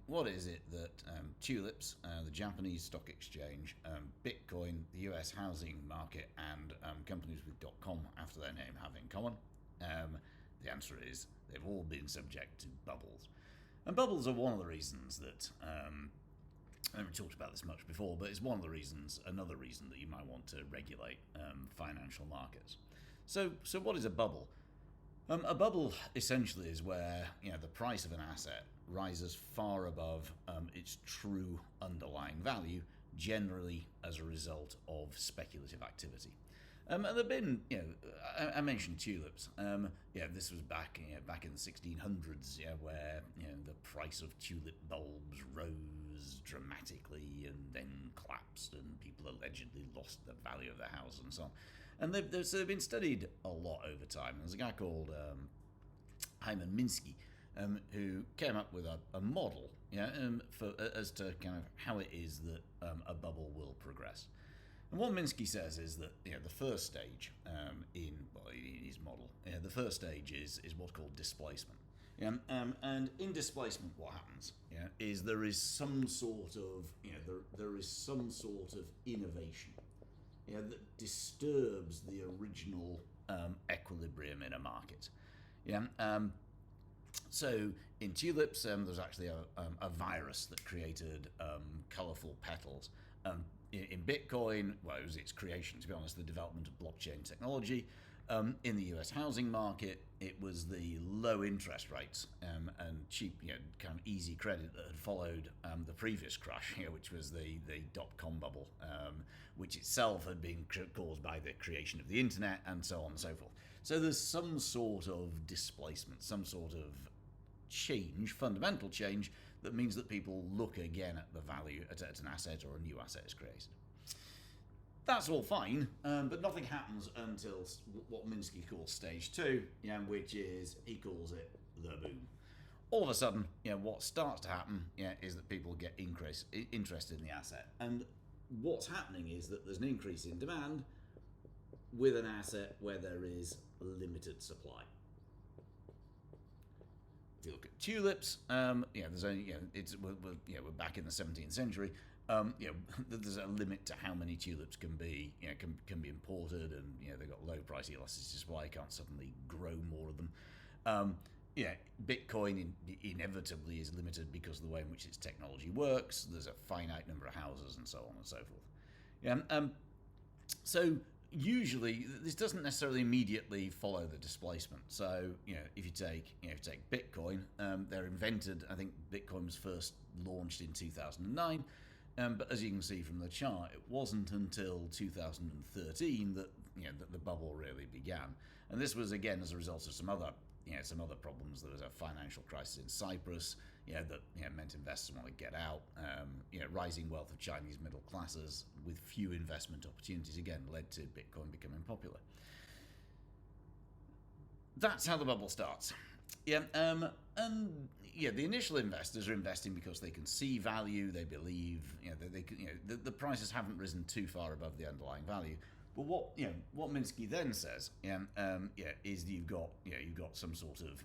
What is it that Tulips, the Japanese stock exchange, Bitcoin, the US housing market, and companies with .com after their name have in common? The answer is they've all been subject to bubbles. And bubbles are one of the reasons that, I haven't talked about this much before, but it's another reason that you might want to regulate financial markets. So what is a bubble? A bubble essentially is where the price of an asset rises far above its true underlying value, generally as a result of speculative activity. And there've been, I mentioned tulips. This was back in the 1600s, where the price of tulip bulbs rose dramatically and then collapsed, and people allegedly lost the value of their house and so on. And they've been studied a lot over time. There's a guy called Hyman Minsky, who came up with a model, as to kind of how it is that a bubble will progress. And what Minsky says is that the first stage in his model, the first stage is what's called displacement. And in displacement, what happens is there is some sort of there is some sort of innovation that disturbs the original equilibrium in a market. So in tulips, there's actually a virus that created colourful petals. In Bitcoin, well, it was its creation, to be honest, the development of blockchain technology. In the US housing market, it was the low interest rates and cheap, kind of easy credit that had followed the previous crash, which was the dot-com bubble, which itself had been caused by the creation of the internet and so on and so forth. So there's some sort of displacement, some sort of change, fundamental change, that means that people look again at the value at an asset, or a new asset is created. That's all fine, but nothing happens until what Minsky calls stage 2, which is, he calls it the boom. All of a sudden, what starts to happen is that people get interested in the asset. And what's happening is that there's an increase in demand with an asset where there is limited supply. If you look at tulips, there's only, we're back in the 17th century. There's a limit to how many tulips can be imported, and they've got low price elasticity supply. Can't suddenly grow more of them. Bitcoin inevitably is limited because of the way in which its technology works. There's a finite number of houses, and so on and so forth. So usually this doesn't necessarily immediately follow the displacement. So if you take Bitcoin, they're invented. I think Bitcoin was first launched in 2009. But as you can see from the chart, it wasn't until 2013 that that the bubble really began. And this was again as a result of some other problems. There was a financial crisis in Cyprus, that meant investors want to get out. Rising wealth of Chinese middle classes with few investment opportunities again led to Bitcoin becoming popular. That's how the bubble starts. The initial investors are investing because they can see value. They believe, the prices haven't risen too far above the underlying value. But what Minsky then says, is that you've got some sort of,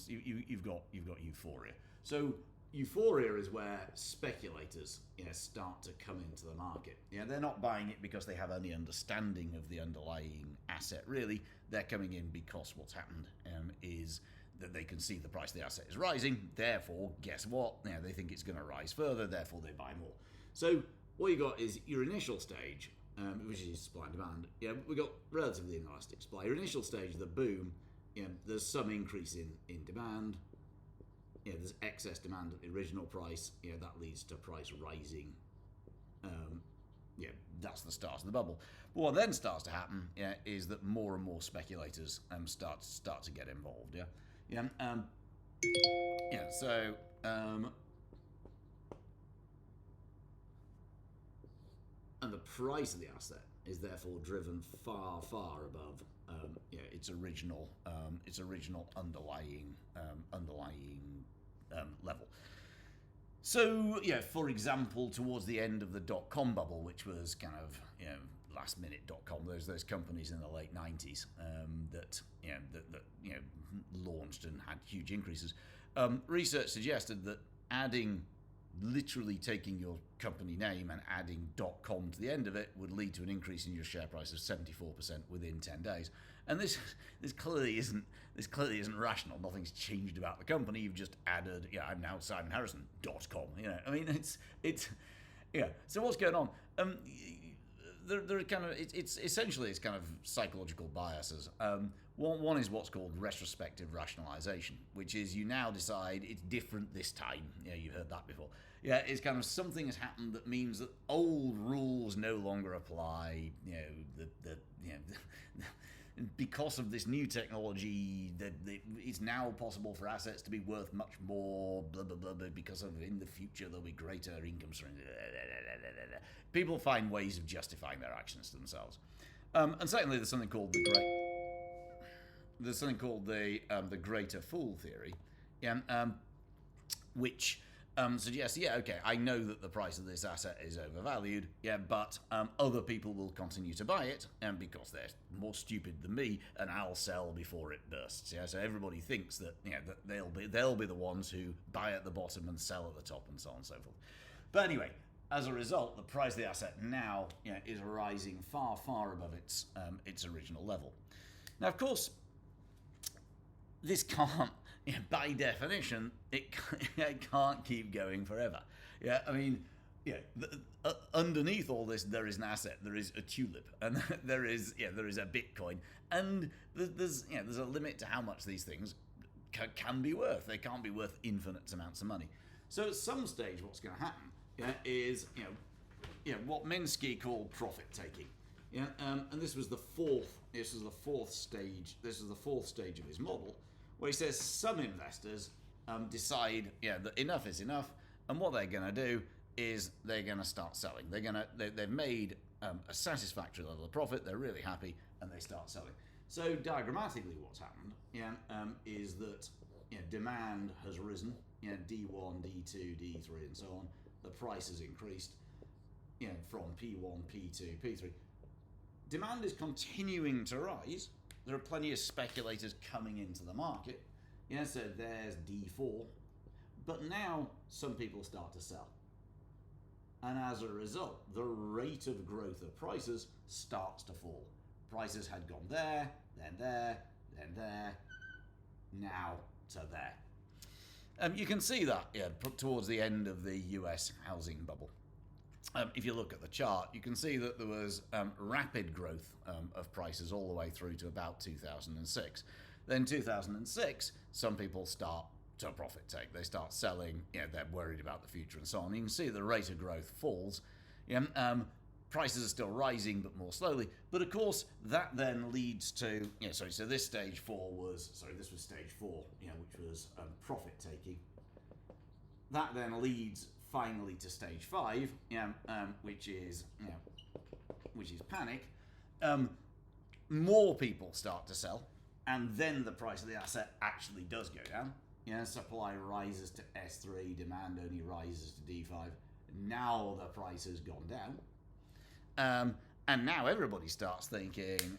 you've got euphoria. So euphoria is where speculators, start to come into the market. They're not buying it because they have any understanding of the underlying asset. Really, they're coming in because what's happened is that they can see the price of the asset is rising. Therefore, guess what? They think it's going to rise further. Therefore, they buy more. So what you got is your initial stage, which is supply and demand. We got relatively inelastic supply. Your initial stage, the boom. There's some increase in demand. There's excess demand at the original price. That leads to price rising. That's the start of the bubble. But what then starts to happen, is that more and more speculators start to get involved. And the price of the asset is therefore driven far, far above its original underlying level. So, for example, towards the end of the dot-com bubble, which was kind of, last-minute dot-com, those companies in the late 90s that launched and had huge increases, research suggested that adding, literally taking your company name and adding .com to the end of it would lead to an increase in your share price of 74% within 10 days. And this clearly isn't rational. Nothing's changed about the company. You've just added, I'm now Simon Harrison.com. I mean, it's So what's going on? There are kind of it's essentially kind of psychological biases. One is what's called retrospective rationalization, which is you now decide it's different this time. You've heard that before. It's kind of something has happened that means that old rules no longer apply. Because of this new technology, that it's now possible for assets to be worth much more. Blah blah blah. Blah, because of in the future there'll be greater income streams. People find ways of justifying their actions to themselves, and secondly, there's something called the greater fool theory, which suggests, okay, I know that the price of this asset is overvalued, but other people will continue to buy it, because they're more stupid than me, and I'll sell before it bursts. So everybody thinks that that they'll be the ones who buy at the bottom and sell at the top, and so on and so forth. But anyway, as a result, the price of the asset now is rising far, far above its original level. Now, of course, this can't, by definition, it can't keep going forever. Underneath all this, there is an asset, there is a tulip, and there is a Bitcoin, and there's a limit to how much these things can be worth. They can't be worth infinite amounts of money. So at some stage, what's going to happen is what Minsky called profit taking. And this was the fourth stage. This is the fourth stage of his model, where he says some investors decide that enough is enough, and what they're going to do is they're going to start selling. They've made a satisfactory level of profit. They're really happy, and they start selling. So diagrammatically, what's happened is that demand has risen. D1, D2, D3, and so on. The price has increased. From P1, P2, P3. Demand is continuing to rise. There are plenty of speculators coming into the market. So there's D4. But now some people start to sell. And as a result, the rate of growth of prices starts to fall. Prices had gone there, then there, then there, now to there. You can see that towards the end of the US housing bubble. If you look at the chart, you can see that there was rapid growth of prices all the way through to about 2006. Then 2006, some people start to profit take. They start selling, they're worried about the future and so on. You can see the rate of growth falls. Prices are still rising, but more slowly. But of course, that then leads to, so this stage four was, this was stage four, which was profit taking. That then leads finally to stage 5, which is panic. More people start to sell, and then the price of the asset actually does go down. Supply rises to S3, demand only rises to D5. Now the price has gone down, and now everybody starts thinking,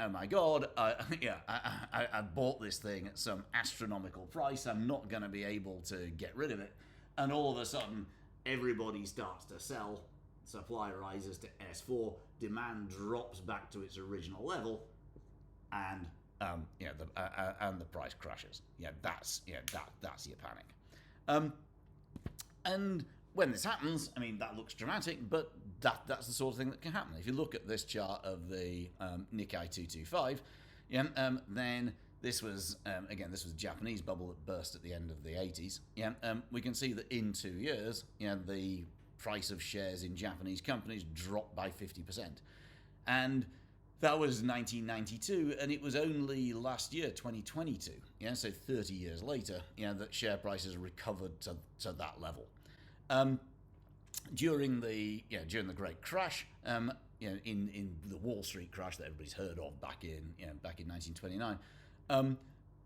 oh my God, I bought this thing at some astronomical price. I'm not going to be able to get rid of it. And all of a sudden, everybody starts to sell. Supply rises to S4. Demand drops back to its original level, and the price crashes. That's your panic. And when this happens, that looks dramatic, but that's the sort of thing that can happen. If you look at this chart of the Nikkei 225, then this was this was a Japanese bubble that burst at the end of the 80s. We can see that in 2 years, the price of shares in Japanese companies dropped by 50%, and that was 1992, and it was only last year, 2022. So 30 years later, that share prices recovered to that level. During the Great Crash, in the Wall Street crash that everybody's heard of back in 1929.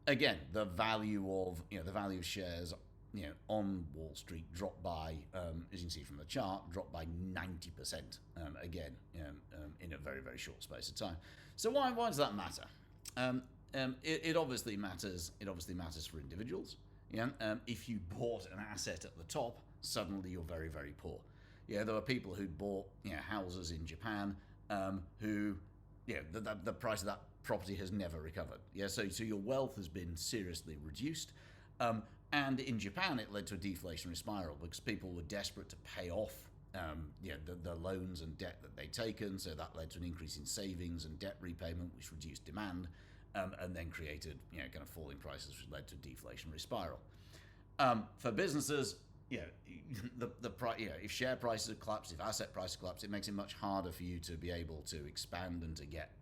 Again, the value of shares on Wall Street dropped by, as you can see from the chart, dropped by 90%. In a very, very short space of time. So why does that matter? It obviously matters. It obviously matters for individuals. Yeah, if you bought an asset at the top, suddenly you're very, very poor. Yeah, there were people who bought houses in Japan who the price of that property has never recovered. Yeah, so your wealth has been seriously reduced. And in Japan, it led to a deflationary spiral because people were desperate to pay off the loans and debt that they'd taken. So that led to an increase in savings and debt repayment, which reduced demand, and then created kind of falling prices, which led to a deflationary spiral. For businesses, if share prices collapse, if asset prices collapse, it makes it much harder for you to be able to expand and to get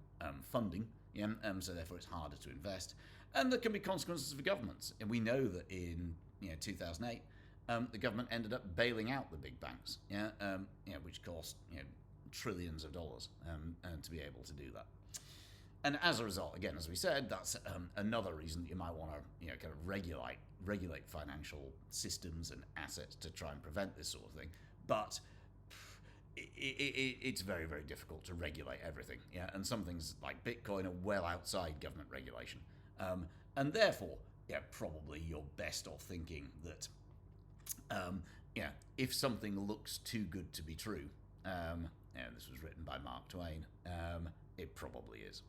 funding. Yeah, so therefore it's harder to invest, and there can be consequences for governments. And we know that in 2008, the government ended up bailing out the big banks. Which cost trillions of dollars to be able to do that. And as a result, again, as we said, that's another reason that you might want to kind of regulate financial systems and assets to try and prevent this sort of thing. But it's very, very difficult to regulate everything. Yeah, and some things like Bitcoin are well outside government regulation, and therefore, probably you're best off thinking that, if something looks too good to be true, this was written by Mark Twain, it probably is.